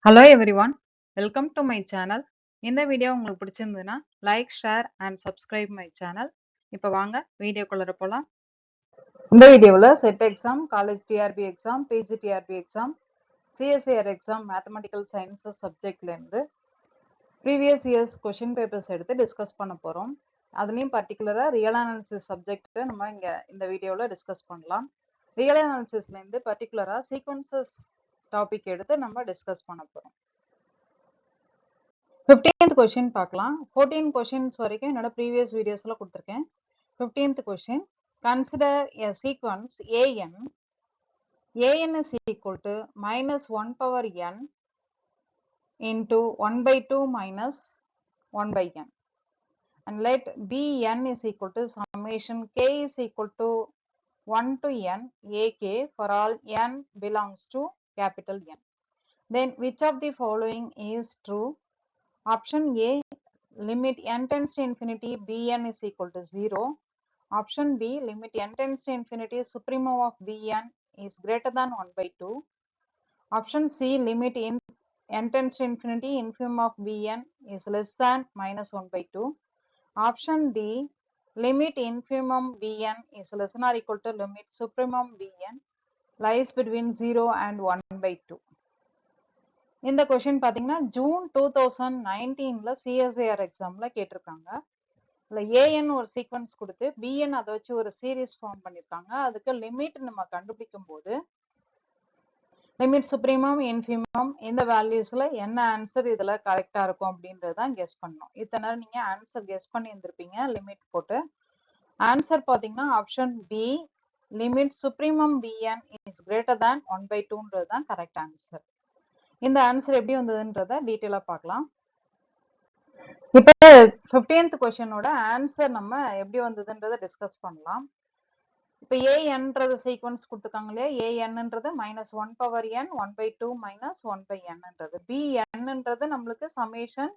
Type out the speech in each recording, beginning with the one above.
Hello everyone, welcome to my channel. இந்த video உங்களுக்கு பிடிச்சிருந்ததுன்னா like, share and subscribe my channel. இப்போ வாங்க வீடியோக்குள்ள போலாம். இந்த வீடியோவில் SET exam, college TRB exam, PG TRB exam, CSIR exam, mathematical sciences சப்ஜெக்ட்லேருந்து ப்ரீவியஸ் இயர்ஸ் கொஷின் பேப்பர்ஸ் எடுத்து டிஸ்கஸ் பண்ண போகிறோம். அதுலேயும் பர்டிகுலராக ரியல் அனாலிசிஸ் சப்ஜெக்ட் நம்ம இங்கே இந்த வீடியோவில் டிஸ்கஸ் பண்ணலாம். ரியல் அனாலிசிஸ்லேருந்து பர்டிகுலராக சீக்வன்சஸ் டாபிக் எடுத்து நம்ம டிஸ்கஸ் பண்ண போகிறோம். 15th question பார்க்கலாம். 14 questions வரைக்கும் என்னோட previous videosல கொடுத்திருக்கேன். 15th question, consider a sequence an. an is equal to minus 1 power n into 1 by 2 minus 1 by n. And let bn is equal to summation k is equal to 1 to n ak for all n belongs to capital N. Then which of the following is true? Option A, limit n tends to infinity bn is equal to 0. Option B, limit n tends to infinity supremum of bn is greater than 1 by 2. Option C, limit n tends to infinity infimum of bn is less than minus 1 by 2. Option D, limit infimum bn is less than or equal to limit supremum bn lies between 0 and 1 by 2. இந்த question பாத்தீங்கன்னா June 2019ல CSIR எக்ஸாம்ல கேட்டிருக்காங்க. இல்ல AN ஒரு sequence கொடுத்து PN அதை வச்சு ஒரு சீரீஸ் ஃபார்ம் பண்ணிருக்காங்க. அதுக்கு லிமிட் நம்ம கண்டுபிடிக்கும் போது லிமிட் சுப்ரீமம் இன்ஃபிமம் இந்த வேல்யூஸ்ல என்ன ஆன்சர் இதுல கரெக்டா இருக்கும் அப்படின்றதான் கெஸ் பண்ணணும். இத்தனை நேரம் நீங்க ஆன்சர் கெஸ் பண்ணி இருந்திருப்பீங்க லிமிட் போட்டு. ஆன்சர் பாத்தீங்கன்னா option B, limit supremum BN is greater than 1 by 2ன்றது தான் கரெக்ட் ஆன்சர். இந்த ஆன்சர் எப்படி வந்ததுன்றத டீட்டெயிலா பார்க்கலாம். இப்ப 15th கொஸ்டினோட ஆன்சர் நம்ம எப்படி வந்ததுன்றத டிஸ்கஸ் பண்ணலாம். இப்ப ஏஎன்றது சீக்வன்ஸ் கொடுத்துருக்காங்க இல்லையா, ஏஎன்ன்றது minus 1 power N 1 by 2 minus 1 by nன்றது, பிஎன்ன்றது நம்மளுக்கு summation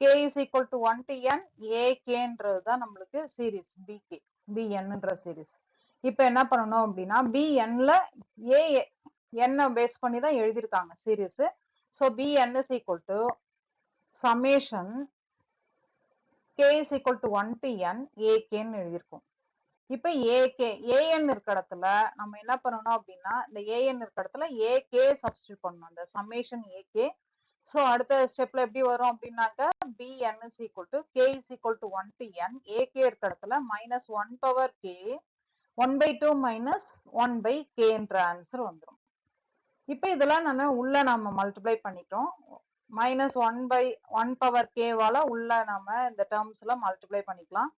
K is equal to 1 to n ஏகேன்றது தான் நம்மளுக்கு சீரீஸ் பிகே பிஎன்ன்ற சீரீஸ். இப்ப என்ன பண்ணணும் அப்படின்னா பிஎன்ல ஏ என்ன பேஸ் பண்ணி தான் எழுதியிருக்காங்க series. So BN is equal to summation k is equal to 1 to n akன்னு எழுதியிருக்கோம். இப்ப ak an இருக்க இடத்துல நம்ம என்ன பண்ணணும் அப்படின்னா இந்த an இருக்க இடத்துல ak சப்ஸ்டிட்யூட் பண்ணணும், அந்த சம்மேஷன் ak. ஸோ அடுத்த ஸ்டெப்ல எப்படி வரும் அப்படின்னாக்க bn is equal to k is equal to 1 to n ak இருக்க இடத்துல minus 1 power k 1 by 2 minus 1 by k என்ற ஆன்சர் வந்துடும். இப்ப இதெல்லாம் நம்ம மல்டிப்ளை பண்ணிட்டோம். minus 1 by 1 power k வால உள்ள நாம இந்த டேர்ம்ஸ்ல மல்டிப்ளை பண்ணிக்கலாம்.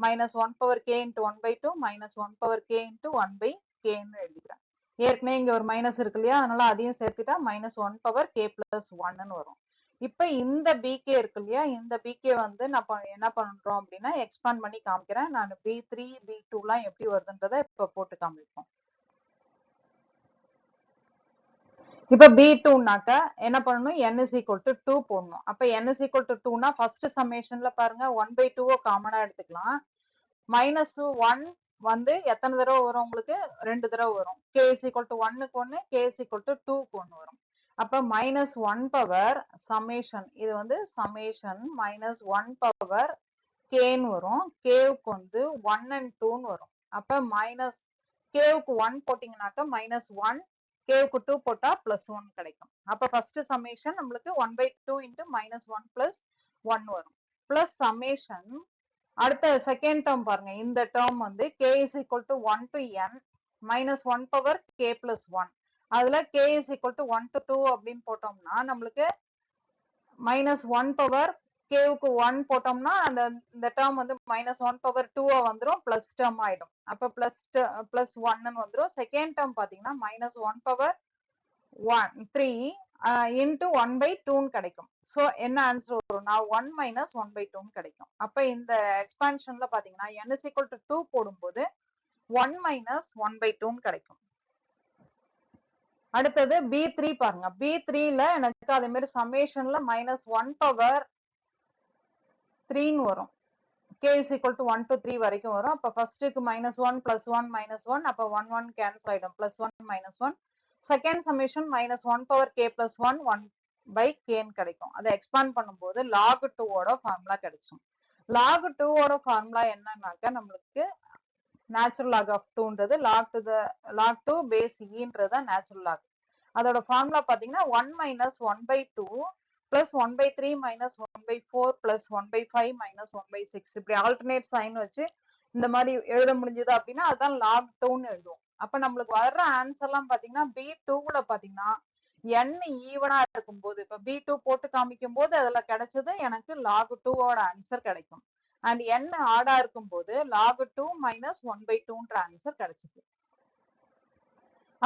minus 1 power k into 1 by 2 minus 1 power k into 1 by k ன்னு எழுதிக்கிறேன். ஏற்கனவே இங்க ஒரு மைனஸ் இருக்கு இல்லையா, அதனால அதையும் சேர்த்துட்டா minus 1 power k plus 1ன்னு வரும். இப்ப இந்த bk இருக்கு இல்லையா, இந்த bk வந்து நான் என்ன பண்றோம் அப்படின்னா எக்ஸ்பாண்ட் பண்ணி காமிக்கிறேன். நான் b3 b2 எல்லாம் எப்படி வருதுன்றதை இப்ப போட்டு காமிப்போம். இப்ப b2னாக்க என்ன பண்ணணும், n is equal to 2 போடணும். அப்ப n is equal to 2னா ஃபர்ஸ்ட் சம்மேஷன்ல பாருங்க 1 by 2 காமனா எடுத்துக்கலாம். மைனஸ் 1 வந்து எத்தனை தடவை வரும் உங்களுக்கு, 2 தடவை வரும். k is equal to 1க்கு 1, k is equal to 2க்கு 1 வரும். அப்ப minus 1 power summation, இது வந்து summation minus 1 power kன்னு வரும். kவுக்கு வந்து 1 and 2ன்னு வரும். அப்ப மைனஸ் kவுக்கு 1 போட்டீங்கன்னாக்க minus 1, kவுக்கு 2 போட்டா plus 1 கிடைக்கும். அப்ப ஃபர்ஸ்ட் சம்மேஷன் நம்மளுக்கு 1 by 2 into minus 1 plus 1 வரும். பிளஸ் சம்மேஷன் அடுத்த செகண்ட் டேர்ம் பாருங்க, இந்த டேர்ம் வந்து k is equal to 1 to n minus 1 power k plus 1. அதுல k is equal to 1 to 2 அப்படின்னு போட்டோம்னா நம்மளுக்கு minus 1 power kவுக்கு 1 போட்டோம்னா இந்த டேர்ம் வந்து minus 1 power 2 வந்துரும், பிளஸ் டேர்ம் ஆயிடும். அப்ப பிளஸ் 1ன்னு வந்துரும். செகண்ட் டேர்ம் பாத்தீங்கன்னா minus 1 power 3 into 1 by 2ன்னு கிடைக்கும். சோ என்ன ஆன்சர் வரும்னா 1 minus 1 by 2ன்னு கிடைக்கும். அப்ப இந்த எக்ஸ்பான்ஷன்ல பாத்தீங்கன்னா n is equal to 2 போடும்போது 1 minus 1 by 2ன்னு கிடைக்கும். அடுத்தது b3 பாருங்க, b3ல எனக்கு அதே மாதிரி சம்மேஷன்ல minus 1 power 3ன்னு வரும். k is equal to 1 to 3 வரைக்கும் வரும். அப்ப ஃபர்ஸ்ட்க்கு minus 1 plus 1 minus 1, அப்ப 1 கேன்சல் ஆயிடும், plus 1 minus 1. Second summation minus 1 power k plus 1 1 by k கிடைக்கும். அதை எக்ஸ்பாண்ட் பண்ணும்போது log 2 ஓட ஃபார்முலா கிடைச்சிடும். log 2 ஓட ஃபார்முலா என்னன்னாக்க நம்மளுக்கு natural log of 2ன்றது log 2 base eன்றது தான் natural log. அதோட ஃபார்முலா பாத்தீங்கன்னா 1 minus 1 by 2 plus 1 by 3 minus 1 by 4 plus 1 by 5 minus 1 by 6 இப்படி alternate sign வச்சு இந்த மாதிரி எழுத முடிஞ்சது அப்படின்னா அதுதான் log 2ன்னு எழுதுவோம். அப்ப நம்மளுக்கு வர்ற ஆன்சர் எல்லாம் பாத்தீங்கன்னா B2ல பாத்தீங்கன்னா n ஈவனா இருக்கும்போது இப்ப B2 போட்டு காமிக்கும் போது அதுல கிடைச்சது எனக்கு log 2 ஓட ஆன்சர் கிடைக்கும். அண்ட் n ஆடா இருக்கும்போது log 2 minus 1 by 2ன்ற ஆன்சர் கிடைச்சது.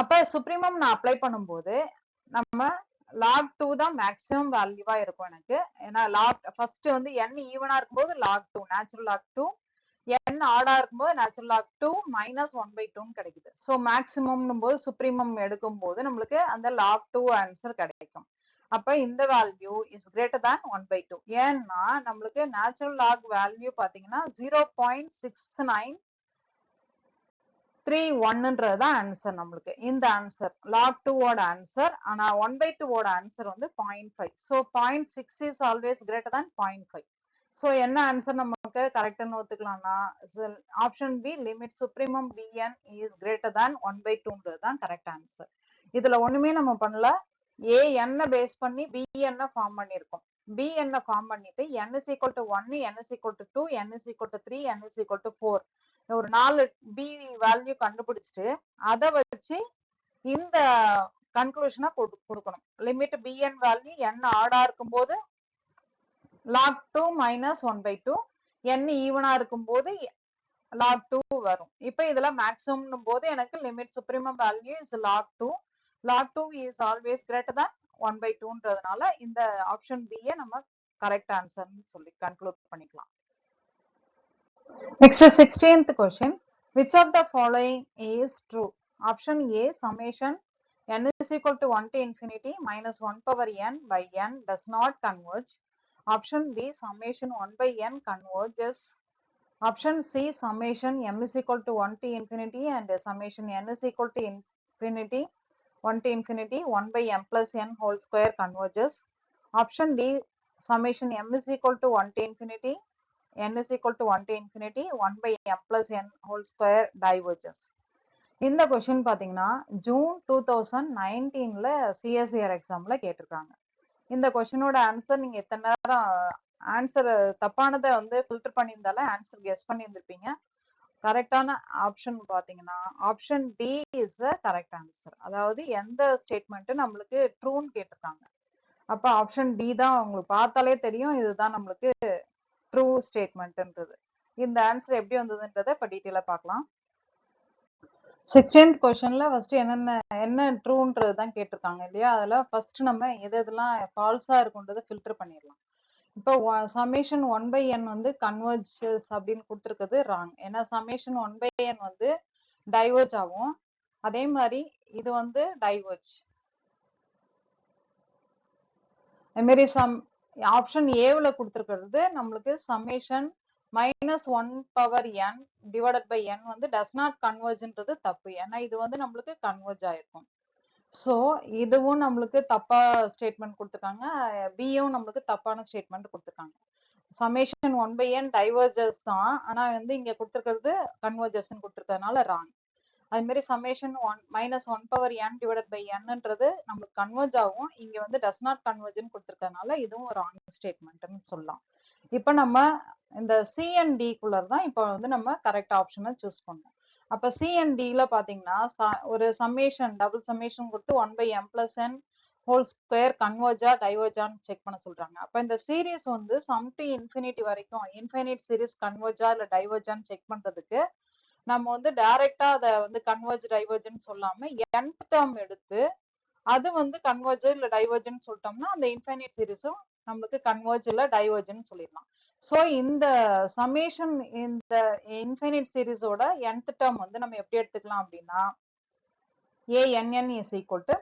அப்ப சுப்ரீமம் நான் அப்ளை பண்ணும்போது நம்ம log 2 தான் மேக்ஸிமம் வேல்யூவா இருக்கும் எனக்கு. ஏன்னா ஃபர்ஸ்ட் வந்து n ஈவனா இருக்கும்போது log 2 நேச்சுரல் log 2, n ஆடா இருக்கும்போது நேச்சுரல் log 2 minus 1 by 2 கிடைக்குது. ஸோ மேக்ஸிமம் போது சுப்ரீமம் எடுக்கும் போது நம்மளுக்கு அந்த log 2 ஆன்சர் கிடைக்கும். அப்ப இந்த value is greater than 1 by 2. ஏன்னா நம்மளுக்கு நேச்சுரல் log வேல்யூ பாத்தீங்கன்னா 0.6931ன்றது தான் ஆன்சர் நம்மளுக்கு. இந்த ஆன்சர் log 2 ஓட ஆன்சர். ஆனா 1 by 2 ஓட ஆன்சர் வந்து 0.5. So 0.6 is always greater than 0.5. So என்ன ஆன்சர் நமக்கு கரெக்ட்னு ஒத்துக்கலாம்னா option B limit supremum bn is greater than 1 by 2ன்றது தான் கரெக்ட் ஆன்சர். இதுல ஒண்ணுமே நம்ம பண்ணல. an பேஸ் பண்ணி bn ஃபார்ம் பண்ணிருக்கோம். bn ஃபார்ம் பண்ணிட்டு n is equal to 1, n is equal to 2, n is equal to 3, n is equal to 4 ஒரு 4 b வேல்யூ கண்டுபிடிச்சிட்டு அதை வச்சு இந்த கன்க்ளூஷனை கொடுக்கணும். லிமிட் bn வேல்யூ n ஆடா இருக்கும்போது log 2 minus 1 by 2, n ஈவனா இருக்கும்போது log 2 வரும். இப்ப இதுல மேக்ஸிமம் போது எனக்கு limit supremum value is log 2. log 2 is always greater than 1 by 2ன்றதுனால இந்த ஆப்ஷன் B நம்ம கரெக்ட் ஆன்சர்னு சொல்லி கன்க்ளூட் பண்ணிக்கலாம். Next 16th question. Which of the following is true? Option A summation n is equal to 1 to infinity minus 1 power n by n does not converge. Option B summation 1 by n converges. Option C summation m is equal to 1 to infinity and summation n is equal to infinity 1 to infinity 1 by m plus n whole square converges. Option D summation m is equal to 1 to infinity n is equal to 1 to infinity 1 by m plus n whole square diverges. இந்த question பாத்தீங்கன்னா June 2019ல CSIR எக்ஸாம்ல கேட்டிருக்காங்க. இந்த கொஸ்டினோட answer நீங்க எத்தனை நேரம் answer தப்பானதை வந்து filter பண்ணியிருந்தாலும் ஆன்சர் கெஸ் பண்ணியிருந்திருப்பீங்க. கரெக்டான ஆப்ஷன் பாத்தீங்கன்னா option D is the correct answer. அதாவது எந்த ஸ்டேட்மெண்ட் நம்மளுக்கு ட்ரூன்னு கேட்டிருக்காங்க. அப்ப ஆப்ஷன் டி தான் உங்களுக்கு பார்த்தாலே தெரியும் இதுதான் நம்மளுக்கு ட்ரூ ஸ்டேட்மெண்ட்ன்றது. இந்த ஆன்சர் எப்படி வந்ததுன்றதை இப்ப டீட்டெயிலா பார்க்கலாம். 16th கொஸ்டின்ல ஃபர்ஸ்ட் என்ன ட்ரூன்றது தான் கேட்டிருக்காங்க இல்லையா? அதுல ஃபர்ஸ்ட் நம்ம எதெல்லாம் ஃபால்ஸா இருக்குன்றதை ஃபில்டர் பண்ணிடலாம். இப்போ சமேஷன் 1 by n வந்து கன்வர்ஜஸ் அப்படின்னு கொடுத்துருக்குது ராங். ஏன்னா சமேஷன் 1 by n வந்து டைவர்ஜ் ஆகும். அதே மாதிரி இது வந்து டைவர்ஜ். அது மாதிரி ஆப்ஷன் ஏவுல கொடுத்துருக்கிறது நம்மளுக்கு summation minus 1 power n divided by n வந்து டஸ் நாட் கன்வர்ஜ்ன்றது தப்பு. ஏன்னா இது வந்து நம்மளுக்கு கன்வர்ஜ் ஆயிருக்கும். ஸோ இதுவும் நம்மளுக்கு தப்பா ஸ்டேட்மெண்ட் கொடுத்துருக்காங்க. பியும் நம்மளுக்கு தப்பான ஸ்டேட்மெண்ட் கொடுத்துருக்காங்க. சமேஷன் 1 by n டைவர்ஜஸ் தான். ஆனா வந்து இங்க கொடுத்துருக்கிறது கன்வர்ஜஸ் கொடுத்துருக்கறதுனால ராங். அது மாதிரி summation minus 1 power n divided by nன்றது நம்மளுக்கு கன்வர்ஜ் ஆகும். இங்க வந்து டஸ் நாட் கன்வர்ஜ்னு கொடுத்துருக்கறதுனால இதுவும் ராங் ஸ்டேட்மெண்ட்னு சொல்லலாம். இப்ப நம்ம இந்த CND குள்ள தான் இப்ப வந்து நம்ம கரெக்ட் ஆப்ஷனை சூஸ் பண்ணோம். அப்ப CNDல பாத்தீங்கன்னா ஒரு சம்மேஷன் டபுள் சம்மேஷன் கொடுத்து 1 by m plus n whole square கன்வர்ஜா டைவர்ஜான்னு செக் பண்ண சொல்றாங்க. அப்ப இந்த சீரீஸ் வந்து சம் டு இன்ஃபினிட்டி வரைக்கும் இன்ஃபைனைட் சீரீஸ் கன்வர்ஜா இல்ல டைவர்ஜான்னு செக் பண்றதுக்கு நம்ம வந்து டைரக்டா அதை வந்து கன்வர்ஜ் டைவர்ஜ்னு சொல்லாம nth டேர்ம் எடுத்து அது வந்து கன்வர்ஜ் இல்ல டைவர்ஜ்னு சொல்லிட்டோம்னா அந்த இன்ஃபைனைட் சீரீஸும் நம்மளுக்கு கன்வர்ஜ் இல்ல டைவர்ஜ்னு சொல்லிடலாம். சோ இந்த சமேஷன் இந்த இன்ஃபைனைட் சீரீஸோட nth டேர்ம் வந்து நம்ம எப்படி எடுத்துக்கலாம் அப்படின்னா ANN is equal to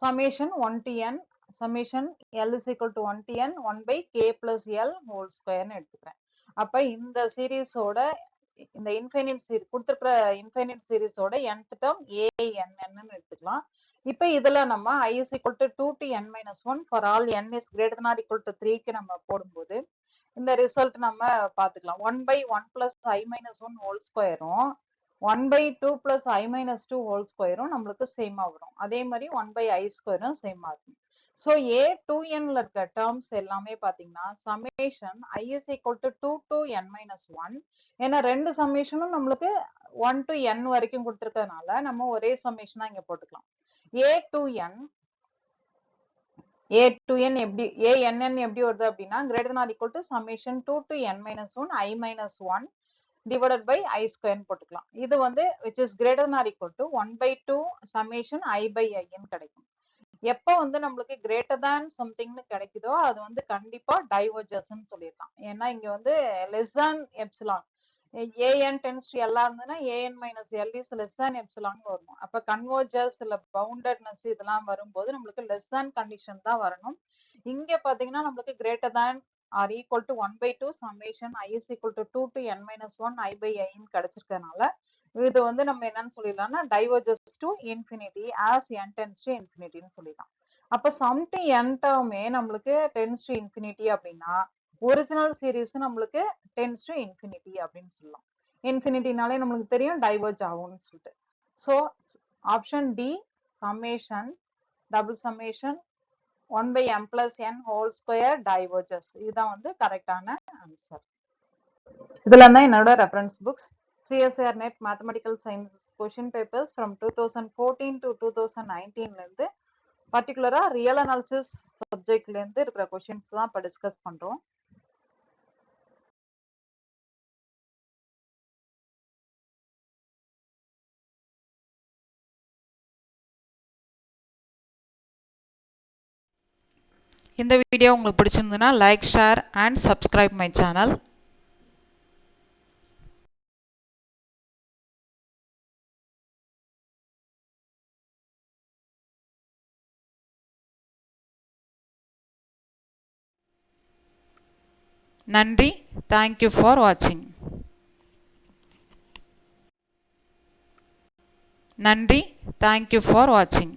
summation 1 to n summation L is equal to 1 to n 1 by k plus L whole square ன்னு எடுத்துக்கிறேன். அப்ப இந்த சீரீஸோட இந்த இன்ஃபைனைட் சீரீஸ் கொடுத்துருக்கிற இன்ஃபைனைட் சீரீஸோட nth டேர்ம் ANN ன்னு எடுத்துக்கலாம். இப்போ இதுல நம்ம I is equal to 2 to n minus 1 for all n is greater than or equal to 3க்கு நம்ம போடும்போது இந்த ரிசல்ட் நம்ம பார்த்துக்கலாம். 1 by 1 plus I minus 1 whole squareம் 1 by 2 plus I minus 2 whole squareம் நம்மளுக்கு சேமா வரும். அதே மாதிரி 1 by I squareம் சேமா இருக்கும். ஸோ A2nல இருக்க டேர்ம்ஸ் எல்லாமே பார்த்தீங்கன்னா summation I is equal to 2 to n minus 1. ஏன்னா ரெண்டு சமேஷனும் நம்மளுக்கு 1 to n வரைக்கும் கொடுத்துருக்கறதுனால நம்ம ஒரே சமேஷனா இங்க போட்டுக்கலாம். A2n எப்படி ANN எப்படி வருது அப்படின்னா greater than or equal to summation 2 to n minus 1 I minus 1 divided by I square போட்டுக்கலாம். இது வந்து which is greater than or equal to 1 by 2 summation I by I கிடைக்கும். எப்போ வந்து நம்மளுக்கு greater than something கிடைக்குதோ அது வந்து கண்டிப்பா diverges ன்னு சொல்லிடலாம். ஏன்னா இங்க வந்து less than epsilon an tends to L இருந்ததுன்னா an minus L is less than epsilon வரும். அப்ப converges இல்ல boundedness இதெல்லாம் வரும்போது நம்மளுக்கு less than condition தான் வரணும். இங்க பாத்தீங்கன்னா நம்மளுக்கு greater than or equal to 1 by 2 summation I is equal to 2 to n minus 1 I by I கிடைச்சிருக்கனால இது வந்து நம்ம என்னன்னு சொல்லிடலாம்னா diverges to infinity as n tends to infinity ன்னு சொல்லிடலாம். அப்ப sum to n termே நம்மளுக்கு tends to infinity அப்படின்னா original series நம்மளுக்கு டென்ஸ் டு இன்ஃபினிட்டி அப்படின்னு சொல்லலாம். இன்ஃபினிட்டினாலே நம்மளுக்கு தெரியும் டைவர்ஜ் ஆகும்னு சொல்லிட்டு. So option D summation double summation 1 by m plus n whole square diverges இதுதான் வந்து கரெக்டான ஆன்சர். இதுல தான் என்னோட reference books CSIR NET mathematical science question papers from 2014 to 2019 இருந்து பர்டிகுலரா ரியல் அனாலிசிஸ் சப்ஜெக்ட்ல இருந்து இருக்கிற கொஷின்ஸ் தான் இப்போ டிஸ்கஸ் பண்றோம். இந்த வீடியோ உங்களுக்கு பிடிச்சிருந்ததுன்னா like, share and subscribe my channel. நன்றி. தேங்க்யூ ஃபார் வாட்சிங். நன்றி. தேங்க்யூ ஃபார் வாட்சிங்.